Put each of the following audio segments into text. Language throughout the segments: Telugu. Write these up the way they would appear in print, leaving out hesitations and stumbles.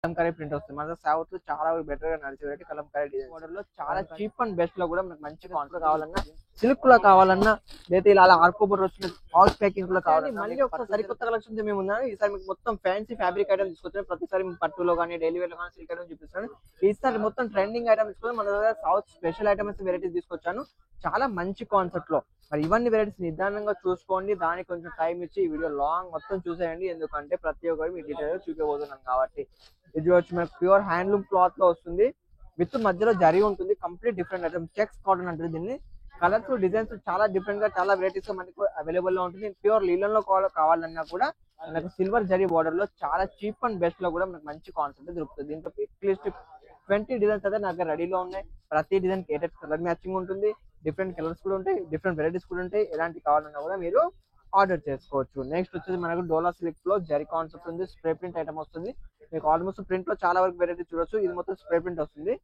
కలంకారీ ప్రింట్ వస్తుంది. మన సౌత్ లో చాలా బెటర్ గా నడిచేది కలంకారీ డిజైన్ మోడల్ లో చాలా చీప్ అండ్ బెస్ట్ లో కూడా మనకు మంచి కాన్సెప్ట్ కావాలన్నా, సిల్క్ లో కావాలన్నా, లేదా ఇలా ఆర్కోబర్ వచ్చిన హౌస్ ప్యాకింగ్ లో కావాలన్నా మళ్ళీ ఒకసారి సరికొత్త కలెక్షన్ మేము ఉన్నాను. ఈసారి మీకు మొత్తం ఫ్యాన్సీ ఫ్యాబ్రిక్ ఐటమ్ తీసుకొచ్చాను. ప్రతిసారి పట్టులో కానీ డైలీ వేర్ లో కానీ సిల్క్ ఐటమ్ చూపిస్తాను. ఈసారి మొత్తం ట్రెండింగ్ ఐటమ్ తీసుకొని మన దగ్గర సౌత్ స్పెషల్ ఐటమ్స్ వెరైటీస్ తీసుకొచ్చాను. చాలా మంచి కాన్సెప్ట్ లో. మరి ఇవన్నీ వెరైటీస్ నిదానంగా చూసుకోండి. దానికి కొంచెం టైం ఇచ్చి ఈ వీడియో లాంగ్ మొత్తం చూసేయండి. ఎందుకంటే ప్రతి ఒక్కరు మీ డీటెయిల్ చూపించబోతున్నాం కాబట్టి. ఇది వచ్చి మనకు ప్యూర్ హ్యాండ్లూమ్ క్లాత్ లో వస్తుంది. విత్ మధ్యలో జరీ ఉంటుంది. Complete different item checks cotton అంటారు దీన్ని. కలర్స్ డిజైన్స్ చాలా డిఫరెంట్ గా చాలా వెరైటీస్ మనకు అవైలబుల్ లో ఉంటుంది. ప్యూర్ లీలన్ లో కావాలన్నా కూడా మనకు సిల్వర్ జరీ బార్డర్ లో చాలా చీప్ అండ్ బెస్ట్ లో కూడా మనకు మంచి కాన్సెప్ట్ దొరుకుతుంది. దీంట్లో అట్లీస్ట్ 20 డిజైన్స్ అయితే నాకు రెడీలో ఉన్నాయి. ప్రతి డిజైన్ కలర్ మ్యాచింగ్ ఉంటుంది. డిఫరెంట్ కలర్స్ కూడా ఉంటాయి, డిఫరెంట్ వెరైటీస్ కూడా ఉంటాయి. ఎలాంటి కావాలన్నా కూడా మీరు ఆర్డర్ చేసుకోవచ్చు. నెక్స్ట్ వచ్చేసి మనకు డోలా సిల్క్ లో జరీ కాన్సెప్ట్ ఉంది. స్ప్రే ప్రింట్ ఐటమ్ వస్తుంది. మీకు ఆల్మోస్ట్ ప్రింట్ లో చాలా వరకు వెరైటీ చూడొచ్చు. ఇది మొత్తం స్ప్రే ప్రింట్ వస్తుంది.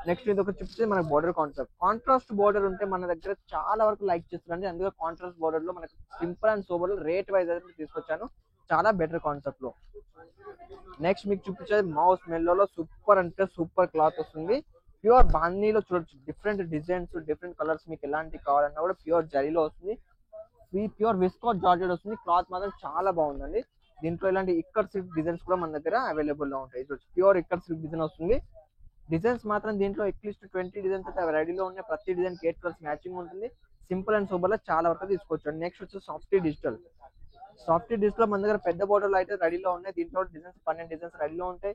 నెక్స్ట్ ఇది ఒక చూపిస్తే మనకు బోర్డర్ కాన్సెప్ట్. కాంట్రాస్ట్ బోర్డర్ ఉంటే మన దగ్గర చాలా వరకు లైక్ చేస్తారండి. అందుకే కాంట్రాస్ట్ బోర్డర్ లో మనకు simple and sober rate wise అయితే తీసుకొచ్చాను. చాలా బెటర్ కాన్సెప్ట్ లో. నెక్స్ట్ మీకు చూపించేది మౌస్ మెల్లో సూపర్ అంటే సూపర్ క్లాత్ వస్తుంది. ప్యూర్ బాందీలో చూడొచ్చు. డిఫరెంట్ డిజైన్స్, డిఫరెంట్ కలర్స్ మీకు ఎలాంటి కావాలన్నా కూడా ప్యూర్ జరీలో వస్తుంది. ప్యూర్ విస్కాస్ జార్జెట్ వస్తుంది. క్లాత్ మాత్రం చాలా బాగుందండి. దీంట్లో ఇలాంటి ఇక్కర్ సిల్క్ డిజైన్స్ కూడా మన దగ్గర అవైలబుల్ లో ఉంటాయి. ప్యూర్ ఇక్కర్ సిల్క్ డిజైన్ వస్తుంది. డిజైన్స్ మాత్రం దీంట్లో అట్లీస్ట్ 20 డిజైన్స్ అయితే రెడీలో ఉన్నాయి. ప్రతి డిజైన్ 8 కలర్స్ మ్యాచింగ్ ఉంటుంది. సింపుల్ అండ్ సూపర్ లో చాలా వరకు తీసుకోవచ్చు. నెక్స్ట్ వచ్చి సాఫ్ట్ డిజిటల్. సాఫ్ట్ డిజిటల్ మన దగ్గర పెద్ద బోర్డర్ అయితే రెడీలో ఉన్నాయి. దీంట్లో డిజైన్స్ 12 డిజైన్స్ రెడీలో ఉంటాయి.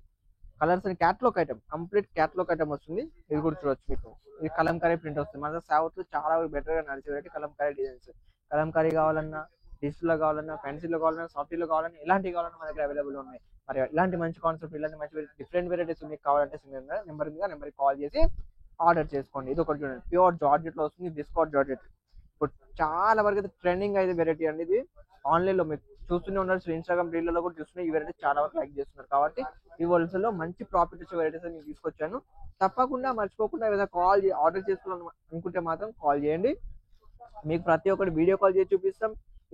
కలర్స్ అని catalogue item, complete catalogue item వస్తుంది. ఇది కూడా చూడొచ్చు. మీకు ఇది కలంకారీ ప్రింట్ వస్తుంది. మన సౌత్ లో చాలా బెటర్ గా నడిచేది కలంకారీ డిజైన్స్. కలంకారీ కావాలన్నా, డిజిటల్ లో కావాలన్నా, ఫ్యాన్సీలో కావాలన్నా, సాఫ్ట్ లో కావాలన్నా, ఎలాంటి కావాలన్నా మన దగ్గర అవైలబుల్ ఉన్నాయి. మరి ఇలాంటి మంచి కాన్సెప్ట్, ఇలాంటి మంచి డిఫరెంట్ వెరైటీస్ మీకు కావాలంటే నెంబర్ కాల్ చేసి ఆర్డర్ చేసుకోండి. ఇది ఒకటి చూడండి. ప్యూర్ జార్జెట్ లో వస్తుంది. విస్కాస్ జార్జెట్ ఇప్పుడు చాలా వరకు అయితే ట్రెండింగ్ అయితే వెరైటీ అండి. ఇది ఆన్లైన్ లో మీరు చూస్తూనే ఉన్నారు. ఇన్స్టాగ్రామ్ రీల్లో కూడా చూస్తున్నారు. ఈ వెరైటీ చాలా వరకు లైక్ చేస్తున్నారు. కాబట్టి ఈ హోల్సేల్ లో మంచి ప్రాఫిట్ వచ్చే వెరైటీస్ నేను తీసుకొచ్చాను. తప్పకుండా మర్చిపోకుండా ఏదైనా ఆర్డర్ చేసుకోవాలని అనుకుంటే మాత్రం కాల్ చేయండి. మీకు ప్రతి ఒక్కటి వీడియో కాల్ చేసి చూపిస్తాం.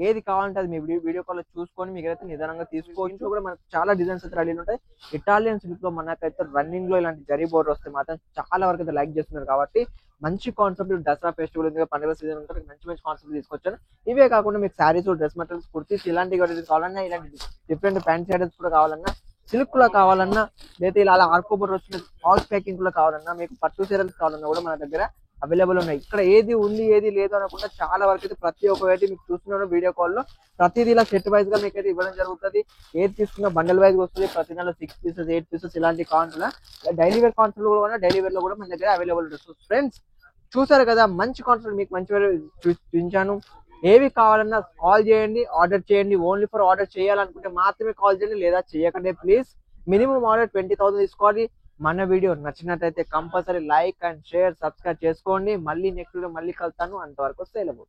ఏది కావాలంటే అది మీ వీడియో కాల్ చూసుకొని మీకు అయితే నిదానంగా తీసుకోవచ్చు. కూడా మనకు చాలా డిజైన్స్ అయితే రెడీ ఉంటాయి. ఇటాలియన్ సిల్క్ లో మనకైతే రన్నింగ్ లో ఇలాంటి జరీ బోర్డర్ వస్తే మాత్రం చాలా వరకు అయితే లైక్ చేస్తున్నారు. కాబట్టి మంచి కాన్సెప్ట్. దసరా ఫెస్టివల్ ఉంది, పండుగ సీజన్ ఉంటుంది. మంచి మంచి కాన్సెప్ట్ తీసుకొచ్చాను. ఇవే కాకుండా మీకు శారీస్, డ్రెస్ మెటీరియల్స్, కుర్తీస్ ఇలాంటి కావాలన్నా, ఇలాంటి డిఫరెంట్ ఫ్యాన్సీ ఐటమ్స్ కూడా కావాలన్నా, సిల్క్ లో కావాలన్నా, లేదా ఇలా ఆర్కోబర్ వచ్చిన హౌస్ ప్యాకింగ్ లో కావాలన్నా, మీకు పట్టు చీరలు కావాలన్నా కూడా మన దగ్గర అవైలబుల్ ఉన్నాయి. ఇక్కడ ఏది ఉంది ఏది లేదు అనకుండా చాలా వరకు అయితే ప్రతి ఒక్క వెరైటీ మీకు చూస్తున్నాను వీడియో కాల్ లో. ప్రతిదీ ఇలా సెట్ వైజ్ గా మీకు అయితే ఇవ్వడం జరుగుతుంది. ఏది తీసుకున్న బండల్ వైజ్ వస్తుంది. ప్రతి నెలలో 6 పీసెస్ 8 పీసెస్ ఇలాంటి కాన్సెప్ట్ డైలీ వేర్ కాన్సెప్ట్ కూడా డైలీ వేర్ లో కూడా మన దగ్గర అవైలబుల్ ఉంటుంది. సో ఫ్రెండ్స్ చూసారు కదా, మంచి కాన్సెప్ట్ మీకు మంచి చూపించాను. ఏవి కావాలన్నా కాల్ చేయండి, ఆర్డర్ చేయండి. ఓన్లీ ఫర్ ఆర్డర్ చేయాలనుకుంటే మాత్రమే కాల్ చేయండి, లేదా చేయకండి ప్లీజ్. మినిమం ఆర్డర్ 20,000 తీసుకోవాలి. మన వీడియో నచ్చినట్లయితే compulsory like and share, subscribe చేసుకోండి. మళ్ళీ నెక్స్ట్ వీడియో మళ్ళీ కలుస్తాను. అంతవరకు సెలవు.